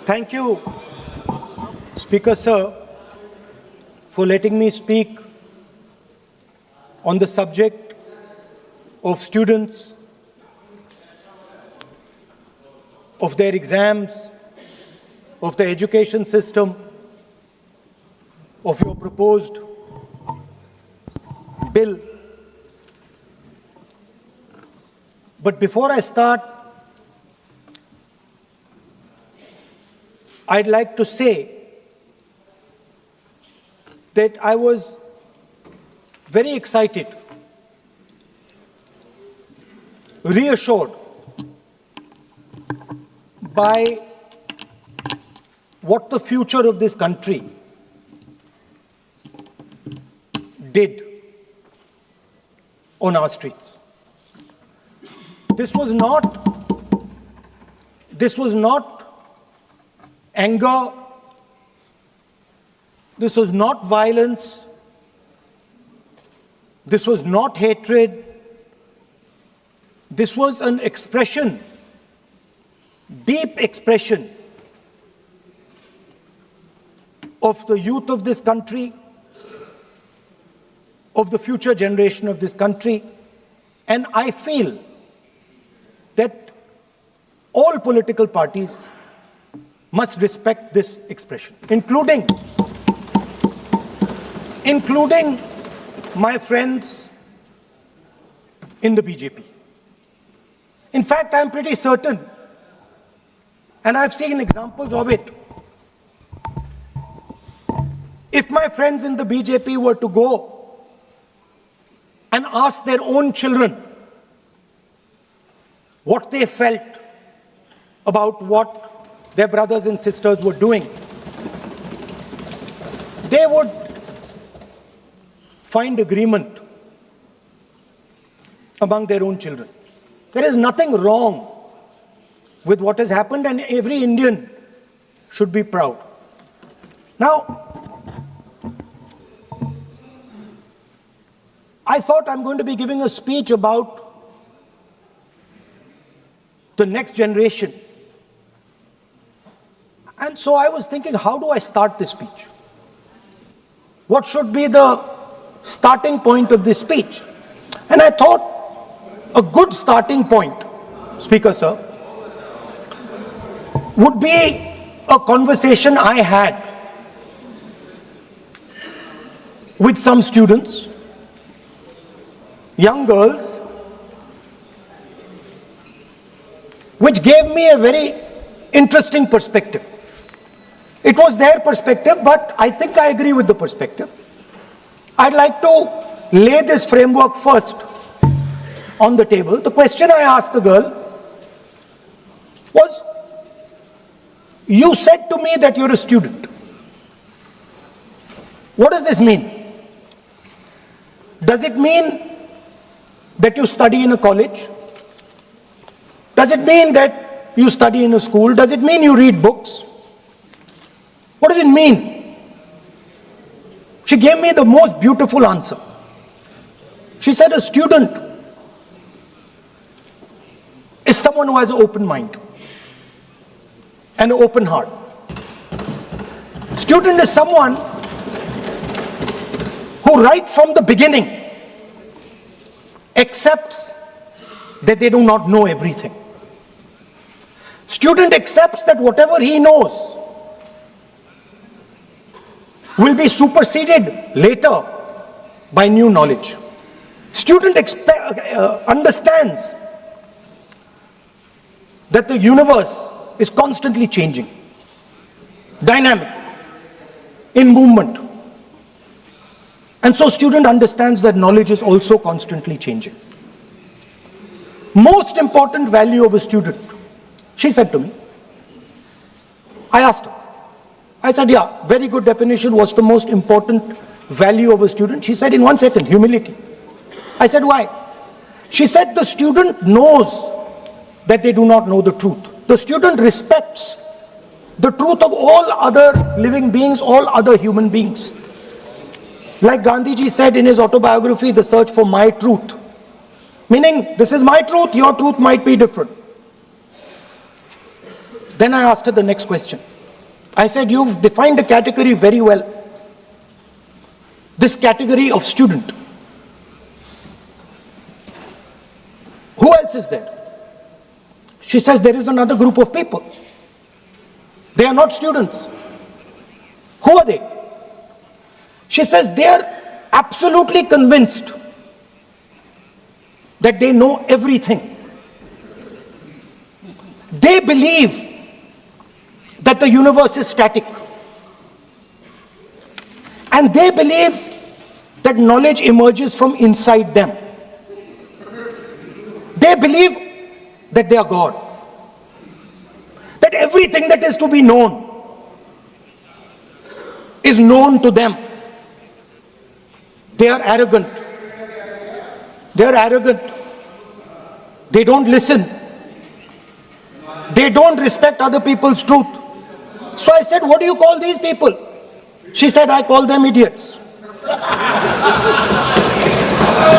Thank you, Speaker Sir, for letting me speak on the subject of students, of their exams, of the education system, of your proposed bill. But before I start, I'd like to say that I was very excited, reassured by what the future of this country did on our streets. This was not anger, this was not violence, this was not hatred, this was an expression, deep expression of the youth of this country, of the future generation of this country, and I feel that all political parties must respect this expression, including my friends in the BJP. In fact, I'm pretty certain, and I've seen examples of it, if my friends in the BJP were to go and ask their own children what they felt about what their brothers and sisters were doing, they would find agreement among their own children. There is nothing wrong with what has happened, and every Indian should be proud. Now, I thought I'm going to be giving a speech about the next generation. And so I was thinking, how do I start this speech? What should be the starting point of this speech? And I thought a good starting point, Speaker Sir, would be a conversation I had with some students, young girls, which gave me a very interesting perspective. It was their perspective, but I think I agree with the perspective. I'd like to lay this framework first on the table. The question I asked the girl was, you said to me that you're a student. What does this mean? Does it mean that you study in a college? Does it mean that you study in a school? Does it mean you read books? What does it mean? She gave me the most beautiful answer. She said a student is someone who has an open mind and an open heart. Student is someone who right from the beginning accepts that they do not know everything. Student accepts that whatever he knows will be superseded later by new knowledge. Student understands that the universe is constantly changing, dynamic, in movement. And so student understands that knowledge is also constantly changing. Most important value of a student, she said to me. I asked her. I said, yeah, very good definition. What's the most important value of a student? She said in 1 second, humility. I said, why? She said the student knows that they do not know the truth. The student respects the truth of all other living beings, all other human beings. Like Gandhiji said in his autobiography, The Search for My Truth. Meaning, this is my truth, your truth might be different. Then I asked her the next question. I said, you've defined a category very well. This category of student. Who else is there? She says there is another group of people. They are not students. Who are they? She says they are absolutely convinced that they know everything. They believe that the universe is static. And they believe that knowledge emerges from inside them. They believe that they are God. That everything that is to be known is known to them. They are arrogant. They are arrogant. They don't listen. They don't respect other people's truth. So I said, what do you call these people? She said, I call them idiots.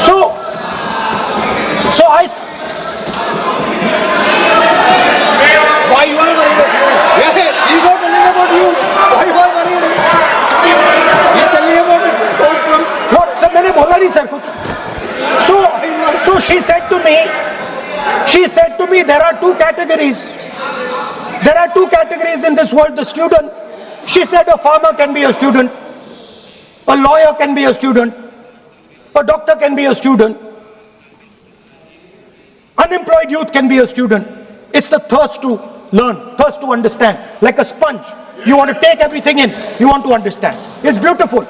So I... Why you are worried? Yeah, he is not telling about you. Why you are worried? He is telling about it. What? Sir, मैंने बोला नहीं sir कुछ. So she said to me, there are two categories. There are two categories in this world. The student. She said a farmer can be a student. A lawyer can be a student. A doctor can be a student. Unemployed youth can be a student. It's the thirst to learn, thirst to understand. Like a sponge. You want to take everything in. You want to understand. It's beautiful.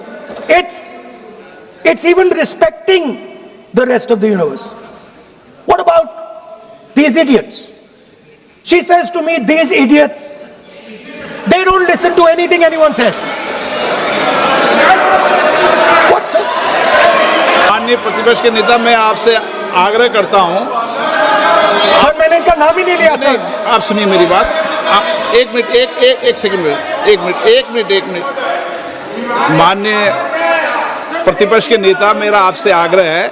It's even respecting the rest of the universe. What about these idiots? She says to me, these idiots, they don't listen to anything anyone says. What, sir? माननीय प्रतिपक्ष के नेता, मैं आपसे आग्रह करता हूं। Sir, मैंने इनका नाम ही नहीं लिया सर। आप सुनिए मेरी बात। एक मिनट। माननीय प्रतिपक्ष के नेता, मेरा आपसे आग्रह है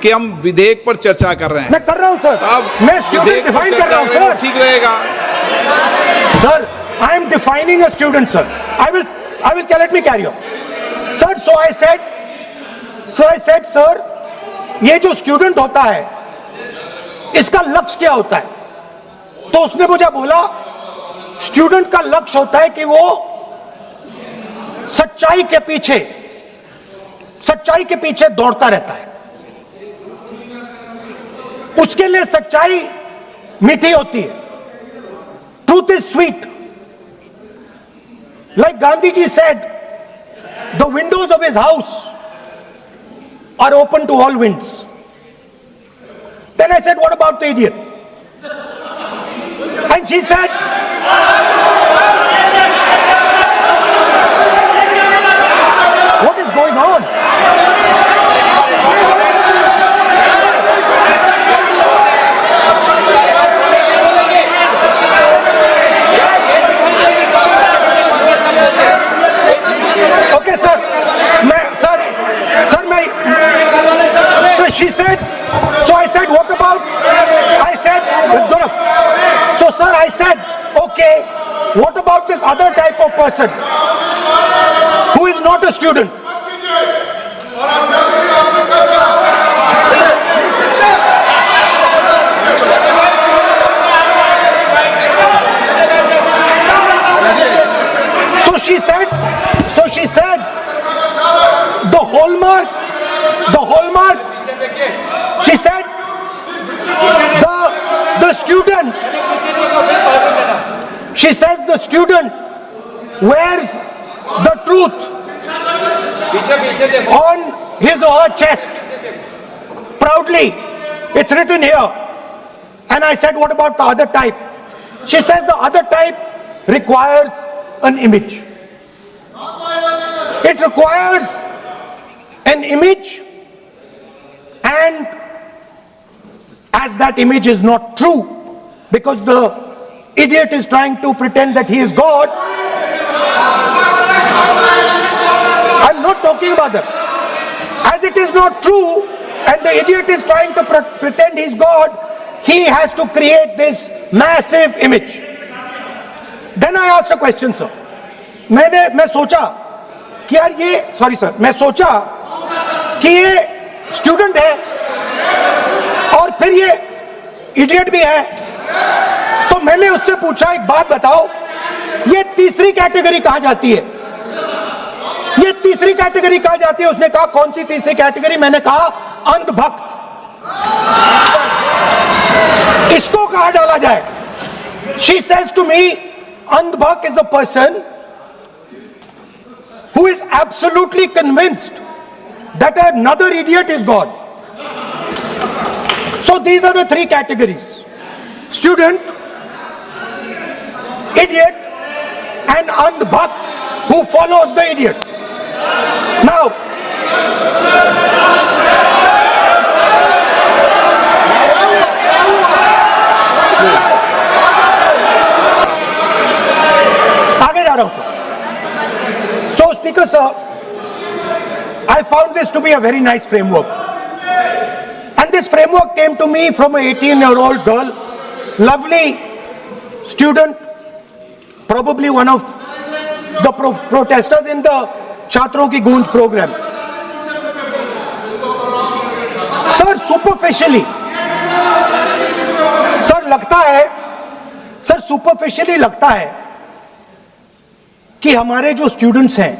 कि हम विधेयक पर चर्चा कर रहे हैं। मैं कर रहा हूं सर। मैं स्टूडेंट डिफाइन कर रहा हूं सर। ठीक रहेगा। Sir, I am defining a student, sir. I will let me carry on. Sir, so I said, sir, ये जो स्टूडेंट होता है, इसका लक्ष्य क्या होता है? तो उसने मुझे बोला, स्टूडेंट का लक्ष्य होता है कि वो सच्चाई के पीछे दौड़ता रहता है। उसके लिए सच्चाई मीठी होती है। Truth is sweet. Like Gandhiji said, the windows of his house are open to all winds. Then I said, what about the idiot? And she said, what is going on? Okay, sir. So she said, so I said, what about? I said, so sir, I said, okay, what about this other type of person who is not a student? So she said, the hallmark, she said, the student, she says the student wears the truth on his or her chest, proudly. It's written here. And I said, what about the other type? She says the other type requires an image. It requires an image, and as that image is not true, because the idiot is trying to pretend that he is God. I'm not talking about that. As it is not true, and the idiot is trying to pretend he's God, he has to create this massive image. Then I asked a question, sir. मैं सोचा कि यार ये, sorry sir, मैं सोचा कि ये student है और फिर ये इडियट भी है, तो मैंने उससे पूछा एक बात बताओ, ये तीसरी कैटेगरी कहां जाती है? ये तीसरी कैटेगरी कहां जाती है? उसने कहा कौन सी तीसरी कैटेगरी? मैंने कहा अंधभक्त। इसको कहां डाला जाए? She says to me, Andhbhakt is a person who is absolutely convinced that another idiot is God. So these are the three categories: student, idiot, and Andhbhakt who follows the idiot. Now, आगे जा रहा हूं sir. So, Speaker sir, I found this to be a very nice framework. And this framework came to me from an 18-year-old girl, lovely student, probably one of the protesters in the Chhatron Ki Goonj programs. Sir, superficially, superficially लगता है कि हमारे जो students हैं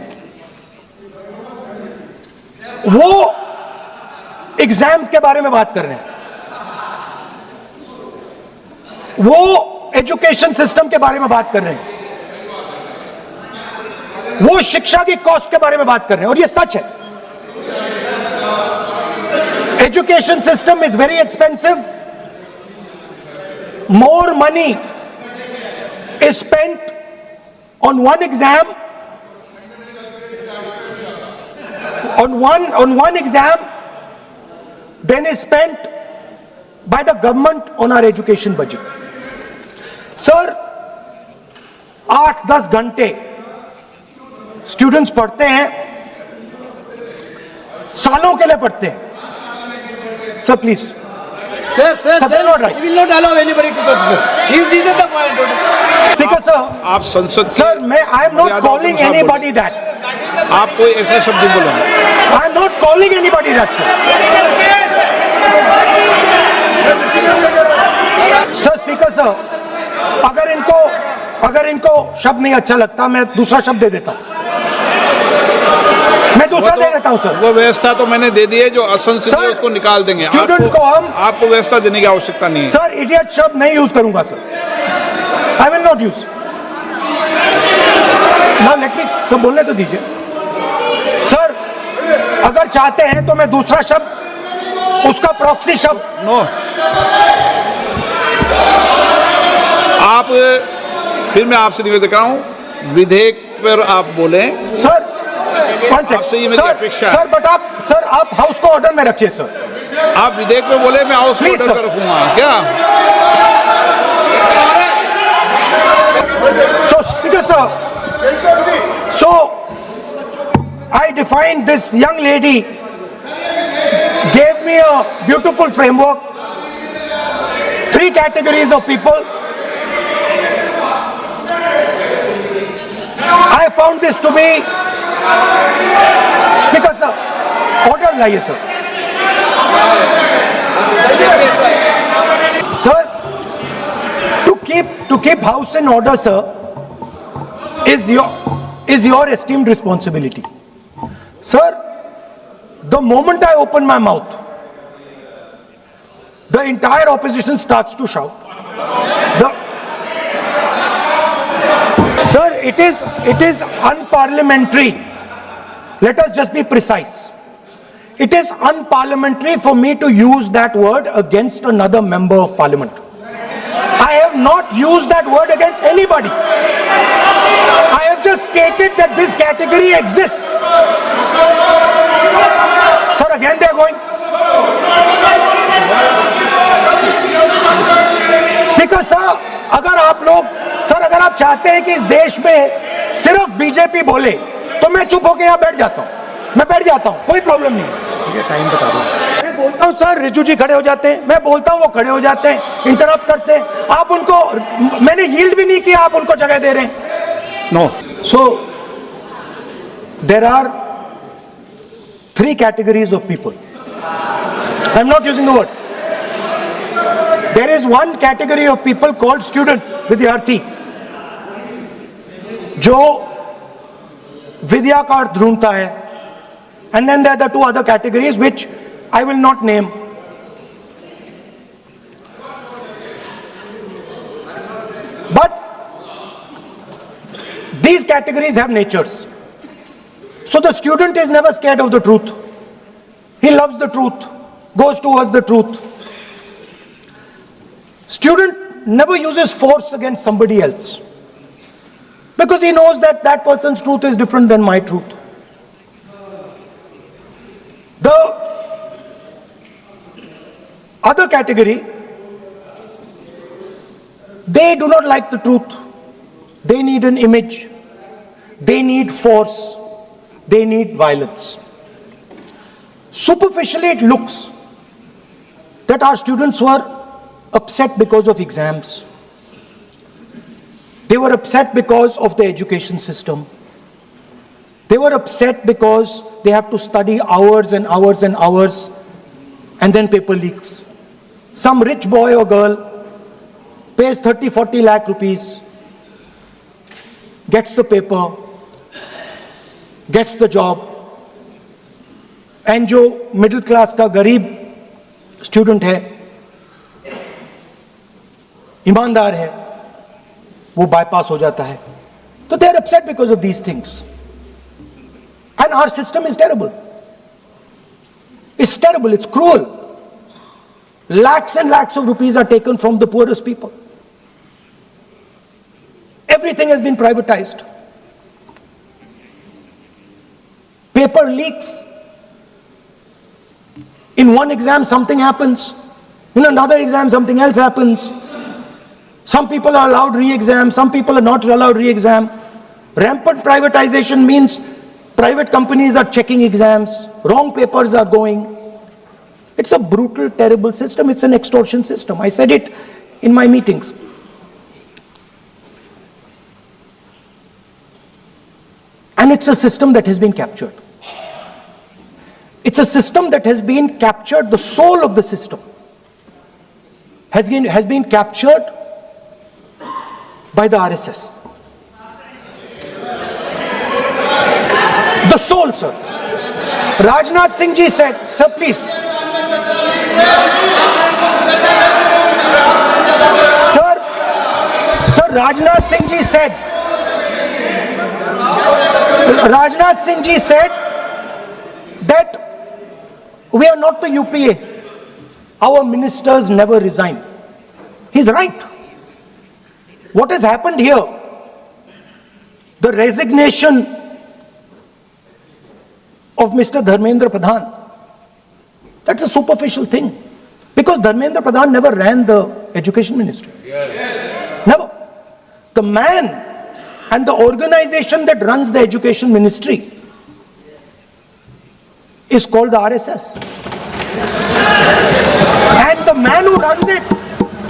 वो exams के बारे में बात कर रहे हैं, वो एजुकेशन सिस्टम के बारे में बात कर रहे हैं, वो शिक्षा की कॉस्ट के बारे में बात कर रहे हैं. और ये सच है. Education system is very expensive. More money is spent on one exam, on one exam than is spent by the government on our education budget. Sir, 8-10 घंटे स्टूडेंट्स पढ़ते हैं, सालों के लिए पढ़ते हैं. Sir please. Sir, They're not right. we will not allow anybody to talk. This is the point. Speaker sir, आप संसद sir, I am not calling anybody that. आप कोई ऐसा शब्द नहीं बोलेंगे. I am not calling anybody that, sir. Sir, Speaker sir, अगर इनको शब्द नहीं अच्छा लगता, मैं दूसरा शब्द दे देता हूं. मैं दूसरा दे देता हूं सर. वो व्यवस्था तो मैंने दे दी है, जो असंसदीय उसको निकाल देंगे. स्टूडेंट को हम, आपको व्यवस्था देने की आवश्यकता नहीं है. सर इडियट शब्द नहीं यूज करूंगा sir. I will not use. ना लेट मी सब बोलने तो दीजिए सर. अगर चाहते हैं तो मैं दूसरा शब्द, उसका प्रॉक्सी शब्द. नो, आप फिर मैं आपसे निवेदन कर रहा हूं, विधेयक पर आप बोले सर. आपसे ये मेरी अपेक्षा है. सर बट आप हाउस को ऑर्डर में रखिए सर. आप विधेयक पे बोले, मैं हाउस को ऑर्डर कर रखूंगा क्या? So Speaker sir, so I defined, this young lady gave me a beautiful framework, 3 categories of people. I found this to be, Speaker sir, order लाइए sir. Sir, to keep house in order, sir, is your esteemed responsibility. Sir, the moment I open my mouth, the entire opposition starts to shout. Sir, it is unparliamentary. Let us just be precise. It is unparliamentary for me to use that word against another member of parliament. I have not used that word against anybody. I have just stated that this category exists. Sir, again they are going. Speaker sir, अगर आप चाहते हैं कि इस देश में सिर्फ BJP बोले, तो मैं चुप होकर यहाँ बैठ जाता हूँ. मैं बैठ जाता हूँ, कोई प्रॉब्लम नहीं है. टाइम बता दो. मैं बोलता हूँ सर, रिजू जी खड़े हो जाते हैं, मैं बोलता हूँ वो खड़े हो जाते हैं, इंटरप्ट करते हैं. आप उनको, मैंने यील्ड भी नहीं किया, आप उनको जगह दे रहे हैं. No. So there are three categories of people. I'm not using the word. There is one category of people called student, vidyarthi, जो विद्या का अर्थ ढूंढता है. And then there are the two other categories which I will not name. But these categories have natures. So the student is never scared of the truth. He loves the truth, goes towards the truth. Student never uses force against somebody else, because he knows that that person's truth is different than my truth. The other category, they do not like the truth. They need an image. They need force. They need violence. Superficially, it looks that our students were upset because of exams. They were upset because of the education system. They were upset because they have to study hours and hours and hours, and then paper leaks. Some rich boy or girl pays 30-40 lakh rupees, gets the paper, gets the job, and जो middle class का गरीब student है, ईमानदार है, वो bypass हो जाता है. So they are upset because of these things. And our system is terrible. It's terrible, it's cruel. Lakhs and lakhs of rupees are taken from the poorest people. Everything has been privatized. Paper leaks. In one exam, something happens. In another exam, something else happens. Some people are allowed re-exam, some people are not allowed re-exam. Rampant privatization means private companies are checking exams, wrong papers are going. It's a brutal, terrible system. It's an extortion system. I said it in my meetings. And it's a system that has been captured. It's a system that has been captured, the soul of the system has been captured by the RSS. The soul, sir. Rajnath Singh ji said, sir, please. Sir, Rajnath Singh ji said, that we are not the UPA. Our ministers never resign. He's right. What has happened here? The resignation of Mr. Dharmendra Pradhan. That's a superficial thing. Because Dharmendra Pradhan never ran the education ministry. Never. The man and the organization that runs the education ministry is called the RSS. And the man who runs it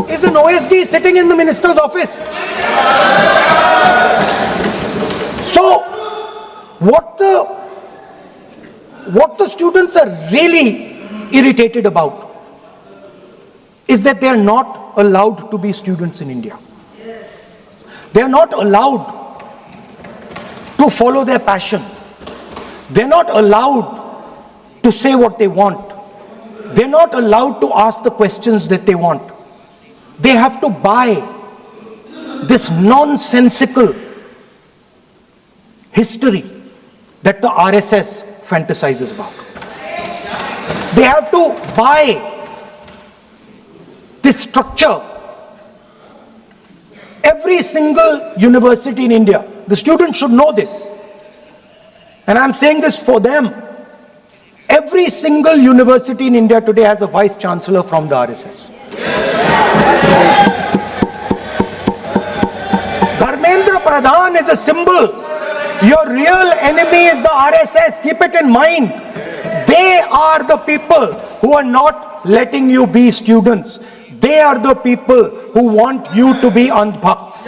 is an OSD sitting in the minister's office. So, what the students are really irritated about is that they are not allowed to be students in India. They are not allowed to follow their passion. They are not allowed to say what they want. They are not allowed to ask the questions that they want. They have to buy this nonsensical history that the RSS fantasizes about. They have to buy this structure. Every single university in India, the students should know this, and I'm saying this for them. Every single university in India today has a vice chancellor from the RSS. Dharmendra Pradhan is a symbol. Your real enemy is the RSS. Keep it in mind. They are the people who are not letting you be students. They are the people who want you to be Andhbhakts.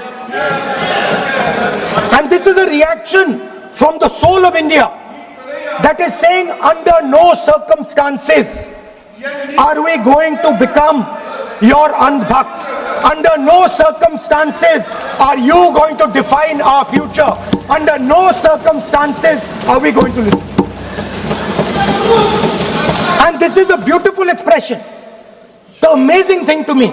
And this is a reaction from the soul of India that is saying under no circumstances are we going to become your Andhbhakts. Under no circumstances are you going to define our future. Under no circumstances are we going to listen. And this is a beautiful expression. The amazing thing to me,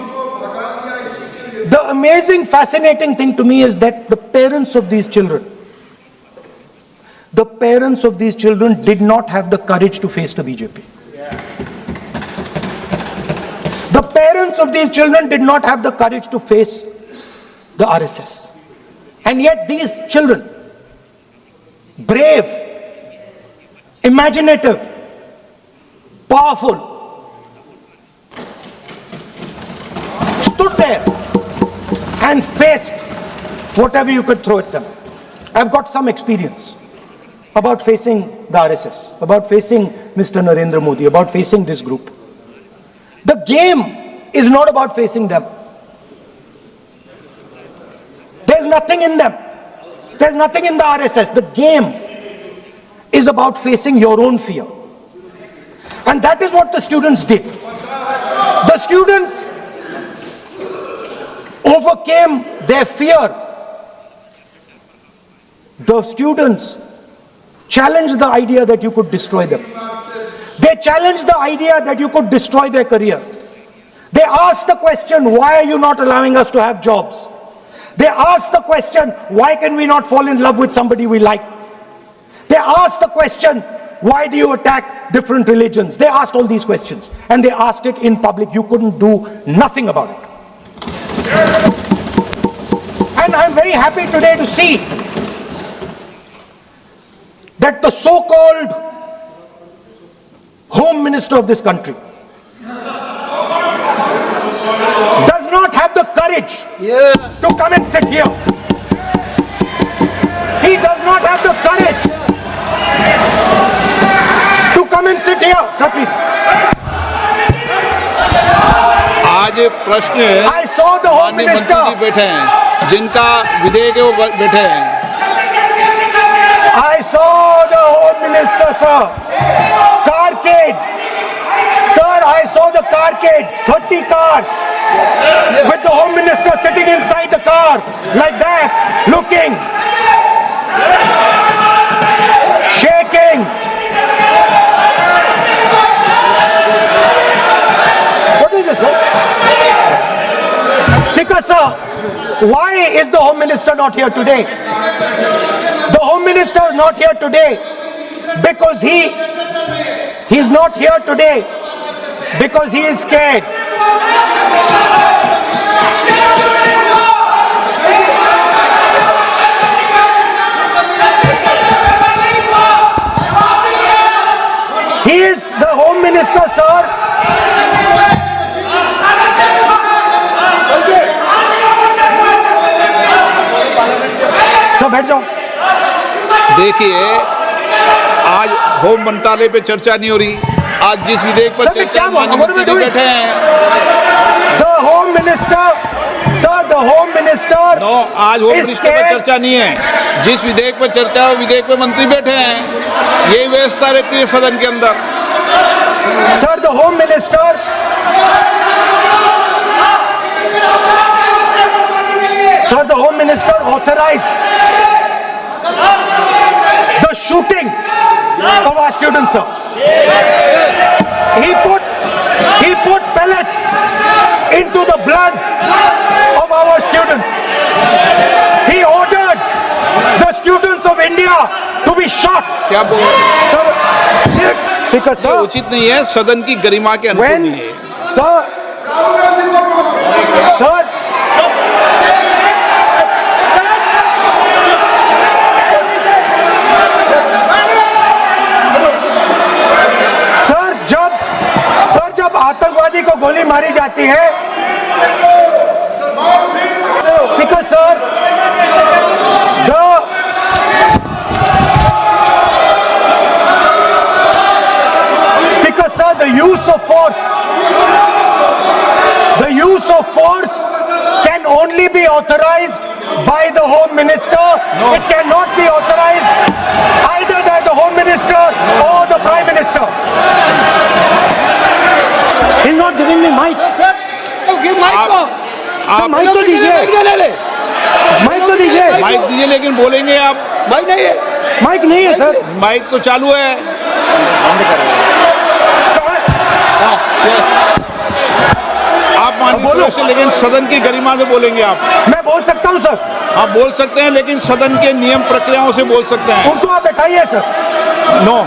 the amazing, fascinating thing to me is that the parents of these children did not have the courage to face the BJP. The parents of these children did not have the courage to face the RSS. And yet these children, brave, imaginative, powerful, stood there and faced whatever you could throw at them. I've got some experience about facing the RSS, about facing Mr. Narendra Modi, about facing this group. The game is not about facing them. There's nothing in them. There's nothing in the RSS. The game is about facing your own fear. And that is what the students did. The students overcame their fear. The students challenged the idea that you could destroy them. They challenged the idea that you could destroy their career. They asked the question, why are you not allowing us to have jobs? They asked the question, why can we not fall in love with somebody we like? They asked the question, why do you attack different religions? They asked all these questions. And they asked it in public. You couldn't do nothing about it. And I'm very happy today to see that the so-called Home Minister of this country does not have the courage to come and sit here. He does not have the courage to come and sit here. Sir, please. आज प्रश्न है, I saw the Home माननीय मंत्री जी Minister. बैठे हैं, जिनका विधेयक है वो बैठे हैं. I saw the Home Minister, sir. Carcade. Sir, I saw the carcade. 30 cars. With the Home Minister sitting inside the car. Like that. Looking. Shaking. What is this, sir? Speaker, sir. Why is the Home Minister not here today? The Home Minister is not here today because he's not here today because he is scared. He is the Home Minister, sir. Sir बैठ जाओ. देखिए, आज home मंत्रालय पे चर्चा नहीं हो रही. आज जिस विधेयक पर चर्चा माननीय मंत्री जी बैठे हैं. The Home Minister, sir, the Home Minister. No, आज होम मिनिस्टर पर चर्चा नहीं है. जिस विधेयक पर चर्चा है वो विधेयक पे मंत्री बैठे हैं. यही व्यवस्था रहती है सदन के अंदर. Sir, the Home Minister. Sir, the Home Minister authorized the shooting of our students, sir. He put pellets into the blood of our students. He ordered the students of India to be shot. क्या बोल रहे हैं? Speaker, ये sir. उचित नहीं है. सदन की गरिमा के अनुरूप नहीं है. Sir. जब आतंकवादी को गोली मारी जाती है, speaker sir, the use of force can only be authorized by the Home Minister. No. It cannot be authorized Either the Home Minister or the Prime Minister. He's not giving me mic. Sir give mic को sir mic तो दीजिए, mic ले ले mic तो दीजिए। Mic दीजिए, लेकिन बोलेंगे आप। माइक नहीं है माइक नहीं है सर। माइक तो चालू है। आप माननीय सदस्य, लेकिन सदन की गरिमा से बोलेंगे आप। मैं बोल सकता हूँ सर। आप बोल सकते हैं, लेकिन सदन के नियम प्रक्रियाओं से बोल सकते हैं। उनको आप बैठाइए सर। नो।